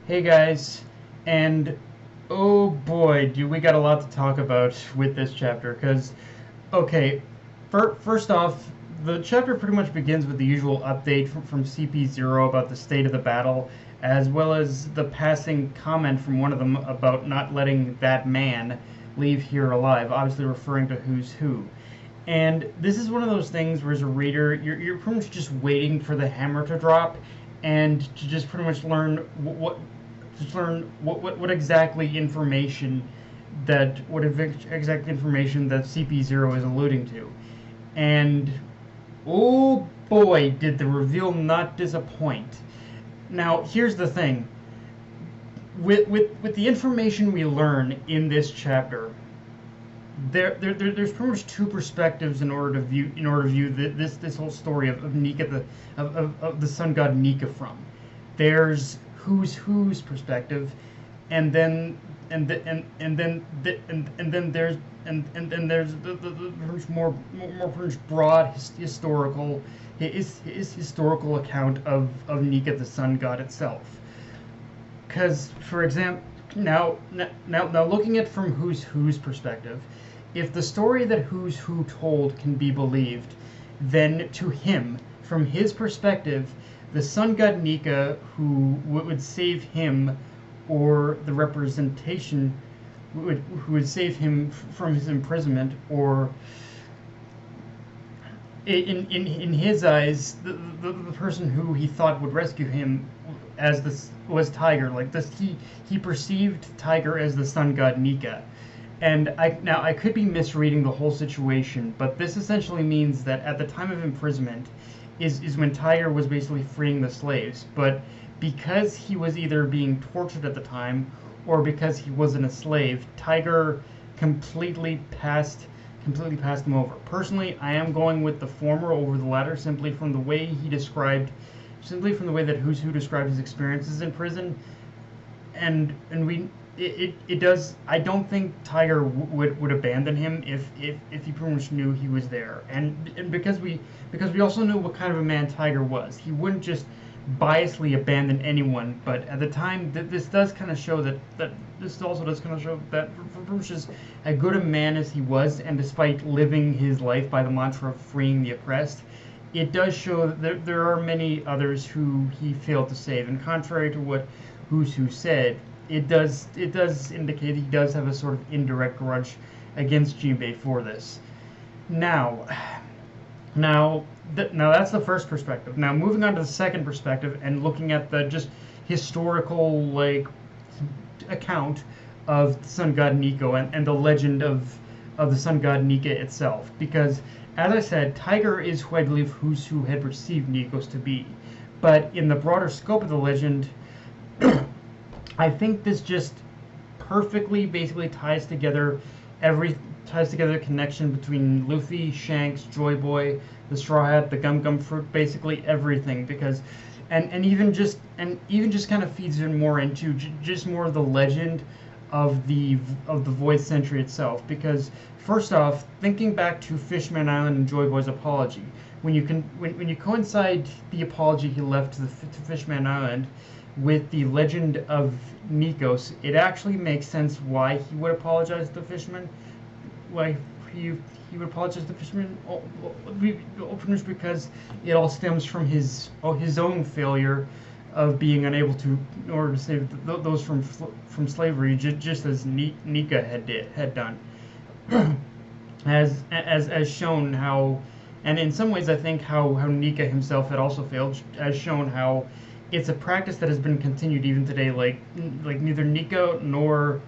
Hey guys, and oh boy, do we got a lot to talk about with this chapter. Because, okay, first off, the chapter pretty much begins with the usual update from CP0 about the state of the battle, as well as the passing comment from one of them about not letting that man leave here alive, obviously referring to Who's Who. And this is one of those things where, as a reader, you're pretty much just waiting for the hammer to drop and to just pretty much learn what exactly information that CP0 is alluding to. And oh boy, did the reveal not disappoint. Now, here's the thing. With the information we learn in this chapter, there's pretty much two perspectives in order to view this whole story of Nika of the sun god Nika from. There's who's perspective, and then there's the more broad historical account of Nika the sun god itself. Because, for example, now looking at from who's perspective, if the story that Who's Who told can be believed, then to him, from his perspective, the sun god Nika who would save him, or the representation who would save him from his imprisonment, or in his eyes, the person who he thought would rescue him as this was Tiger. Like this, he perceived Tiger as the sun god Nika. And I could be misreading the whole situation, but this essentially means that at the time of imprisonment is when Tiger was basically freeing the slaves. But because he was either being tortured at the time or because he wasn't a slave, Tiger completely passed him over. Personally, I am going with the former over the latter, simply from the way that Who's Who described his experiences in prison, and it does. I don't think Tiger would abandon him if he pretty much knew he was there, and because we also knew what kind of a man Tiger was. He wouldn't just biasly abandon anyone. But at the time, this does kind of show that this also does kind of show that for Bruce, as good a man as he was, and despite living his life by the mantra of freeing the oppressed, it does show that there are many others who he failed to save. And contrary to what Who's Who said, it does indicate he does have a sort of indirect grudge against Jinbei for this. Now, that's the first perspective. Now, moving on to the second perspective and looking at the just historical account of the sun god Nico and the legend of the sun god Nika itself, because as I said, Tiger is who I believe Who's Who had perceived Nikos to be. But in the broader scope of the legend, I think this just perfectly basically ties together the connection between Luffy, Shanks, Joy Boy, the Straw Hat, the Gum-Gum Fruit, basically everything, because and even just kind of feeds in more into just more of the legend of the Void Century itself. Because first off, thinking back to Fishman Island and Joy Boy's apology, when you coincide the apology he left to Fishman Island with the legend of Nikos, it actually makes sense why he would apologize to the fisherman. Why he would apologize to the fisherman, because it all stems from his own failure of being unable to, in order to save those from slavery, just as Nika had done, as shown how, and in some ways I think how Nika himself had also failed, as shown how it's a practice that has been continued even today. Like neither Nika nor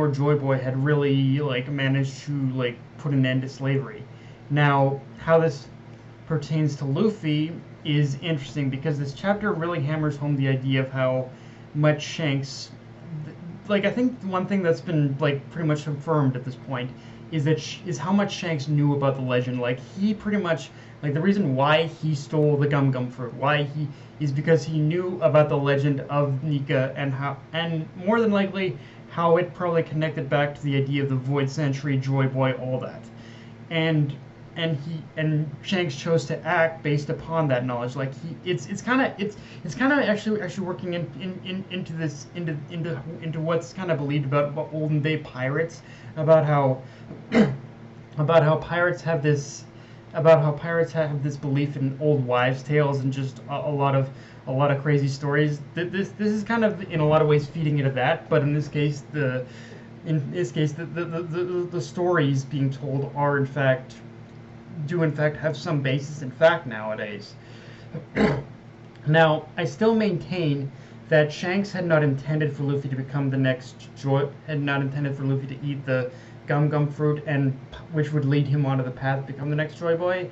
Joy Boy had really managed to put an end to slavery. Now, how this pertains to Luffy is interesting, because this chapter really hammers home the idea of how much Shanks, I think one thing that's been pretty much confirmed at this point is how much Shanks knew about the legend. He pretty much, the reason why he stole the Gum-Gum Fruit, is because he knew about the legend of Nika, and more than likely how it probably connected back to the idea of the Void Century, Joy Boy, all that. And and Shanks chose to act based upon that knowledge. Like it's kind of actually working into this into what's kind of believed about olden day pirates, about how about how pirates have this belief in old wives' tales and just a lot of crazy stories. This is kind of in a lot of ways feeding into that, but in this case the stories being told are in fact have some basis in fact nowadays. Now, I still maintain that Shanks had not intended for Luffy to become the next Joy, had not intended for Luffy to eat the Gum-Gum Fruit, and which would lead him onto the path to become the next Joy Boy.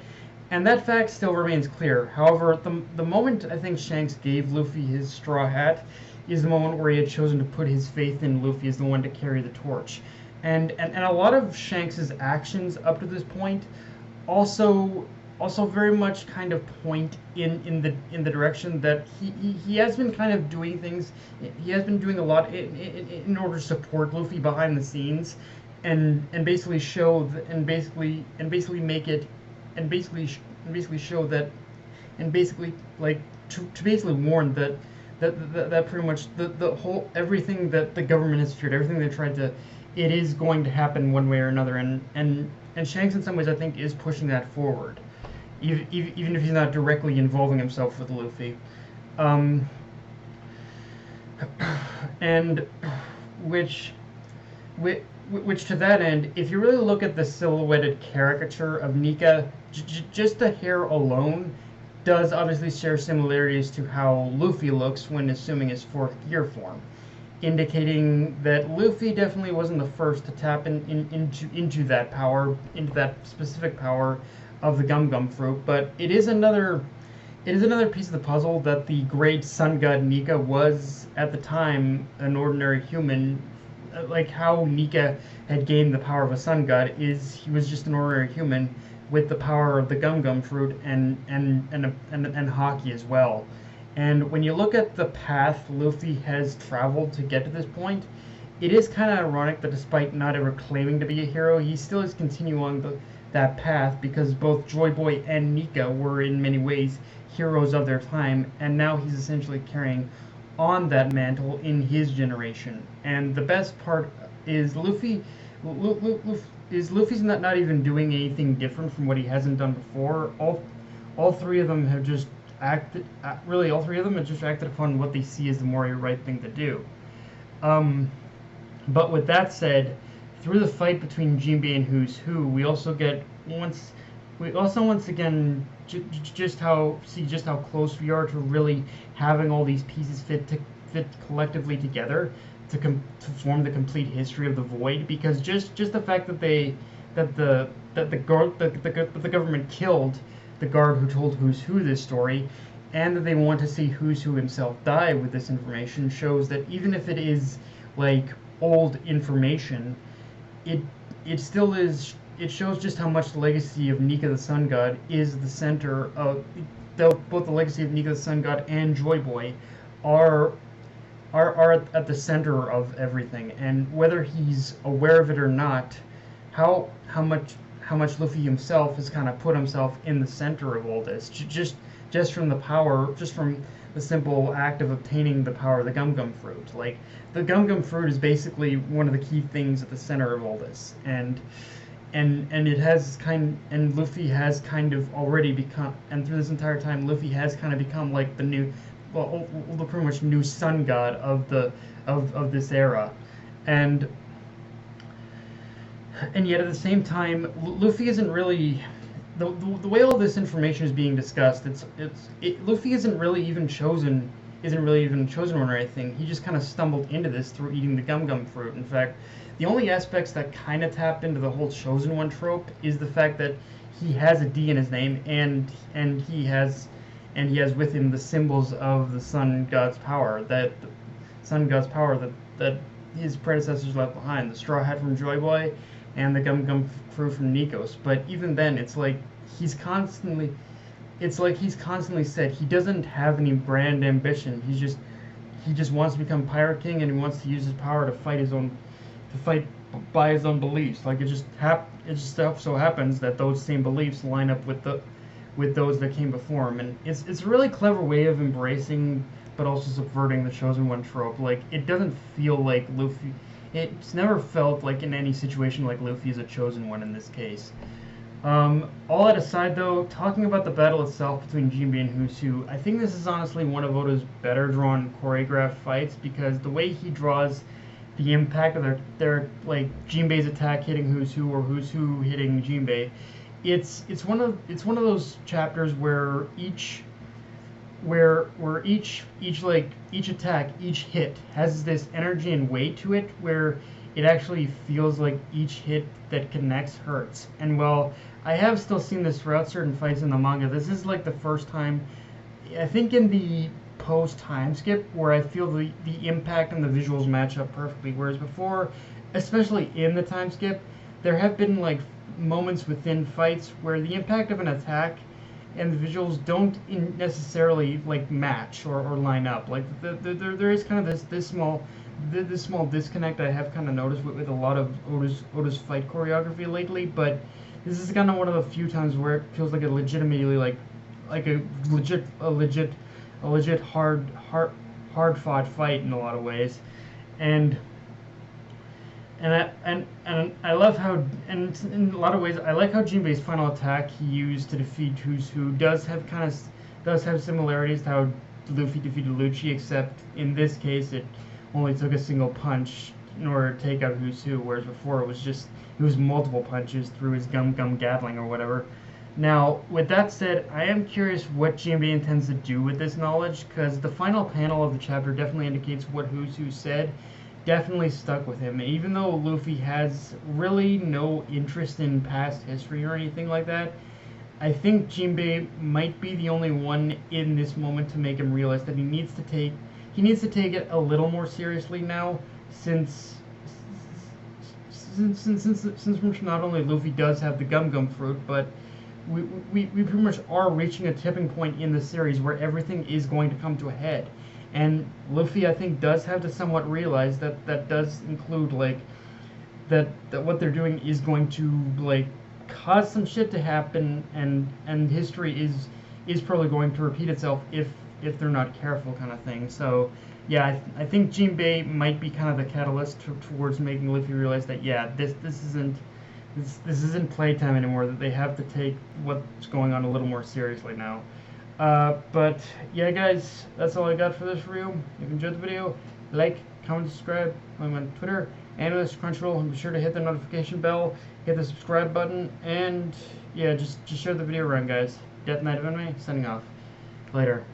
And that fact still remains clear. However, the moment I think Shanks gave Luffy his straw hat is the moment where he had chosen to put his faith in Luffy as the one to carry the torch. And a lot of Shanks's actions up to this point also very much kind of point in the direction that he has been kind of doing things. He has been doing a lot in order to support Luffy behind the scenes, and basically show and basically make it and basically show that and basically like to basically warn that pretty much the whole everything that the government has feared, everything they tried to, it is going to happen one way or another, and Shanks in some ways I think is pushing that forward, even if he's not directly involving himself with Luffy, and which to that end, if you really look at the silhouetted caricature of Nika, just the hair alone does obviously share similarities to how Luffy looks when assuming his fourth gear form, indicating that Luffy definitely wasn't the first to tap into that power, into that specific power of the Gum-Gum Fruit. But it is another piece of the puzzle that the great sun god Nika was at the time an ordinary human. Like how Nika had gained the power of a sun god is he was just an ordinary human with the power of the Gum-Gum Fruit and Haki as well. And when you look at the path Luffy has traveled to get to this point, it is kind of ironic that despite not ever claiming to be a hero, he still is continuing that path, because both Joy Boy and Nika were in many ways heroes of their time, and now he's essentially carrying on that mantle in his generation. And the best part is Luffy's not even doing anything different from what he hasn't done before. All three of them have just acted upon what they see as the more right thing to do. But with that said, through the fight between Jinbei and Who's Who, we also once again just how close we are to really having all these pieces fit collectively together to form the complete history of the Void. Because just the fact that the government killed the guard who told Who's Who this story, and that they want to see Who's Who himself die with this information, shows that even if it is like old information, it still is. It shows just how much the legacy of Nika the Sun God is the center of both the legacy of Nika the Sun God and Joy Boy are at the center of everything. And whether he's aware of it or not, how much Luffy himself has kind of put himself in the center of all this, just from the simple act of obtaining the power of the Gum-Gum Fruit. Like, the Gum-Gum Fruit is basically one of the key things at the center of all this, and Luffy has kind of already become, and through this entire time, Luffy has kind of become like the new, the pretty much new sun god of this era, and yet at the same time, Luffy isn't really. The way all this information is being discussed, Luffy isn't really even chosen one or anything. He just kind of stumbled into this through eating the Gum-Gum Fruit. In fact, the only aspects that kind of tap into the whole chosen one trope is the fact that he has a D in his name, and he has with him the symbols of the sun god's power, that his predecessors left behind, the straw hat from Joy Boy and the Gum-Gum Fruit from Nikos. But even then, it's like he's constantly said he doesn't have any brand ambition. He just wants to become Pirate King, and he wants to use his power to fight by his own beliefs. Like it just so happens that those same beliefs line up with those that came before him, and it's a really clever way of embracing but also subverting the chosen one trope. Like it doesn't feel like Luffy. It's never felt like in any situation like Luffy is a chosen one in this case. All that aside, though, talking about the battle itself between Jinbei and Husu, I think this is honestly one of Oda's better drawn choreographed fights because the way he draws the impact of their like Jinbei's attack hitting Husu or Husu hitting Jinbei, it's one of those chapters where each attack, each hit has this energy and weight to it where it actually feels like each hit that connects hurts. And while I have still seen this throughout certain fights in the manga, this is like the first time I think in the post time skip where I feel the impact and the visuals match up perfectly. Whereas before, especially in the time skip, there have been like moments within fights where the impact of an attack and the visuals don't necessarily like match or line up. Like there is kind of this small disconnect I have kind of noticed with a lot of Oda's fight choreography lately. But this is kind of one of the few times where it feels like a legitimately like a legit hard fought fight in a lot of ways, and I love how, and in a lot of ways I like how Jinbei's final attack he used to defeat Husu does have similarities to how Luffy defeated Lucci, except in this case it only took a single punch in order to take out Husu, whereas before it was multiple punches through his Gum-Gum Gatling or whatever. Now, with that said, I am curious what Jinbei intends to do with this knowledge, because the final panel of the chapter definitely indicates what Husu said definitely stuck with him. Even though Luffy has really no interest in past history or anything like that, I think Jinbei might be the only one in this moment to make him realize that he needs to take it a little more seriously now, since not only Luffy does have the Gum-Gum Fruit, but we pretty much are reaching a tipping point in the series where everything is going to come to a head. And Luffy, I think, does have to somewhat realize that does include, like, that what they're doing is going to, like, cause some shit to happen, and history is probably going to repeat itself if they're not careful, kind of thing. So, yeah, I think Jinbei might be kind of the catalyst towards making Luffy realize that, yeah, this isn't playtime anymore, that they have to take what's going on a little more seriously now. But yeah, guys, that's all I got for this review. If you enjoyed the video, like, comment, subscribe. I'm on Twitter and with Crunchyroll, and be sure to hit the notification bell, hit the subscribe button, and yeah, just share the video around, guys. Death Knight of Anime, signing off. Later.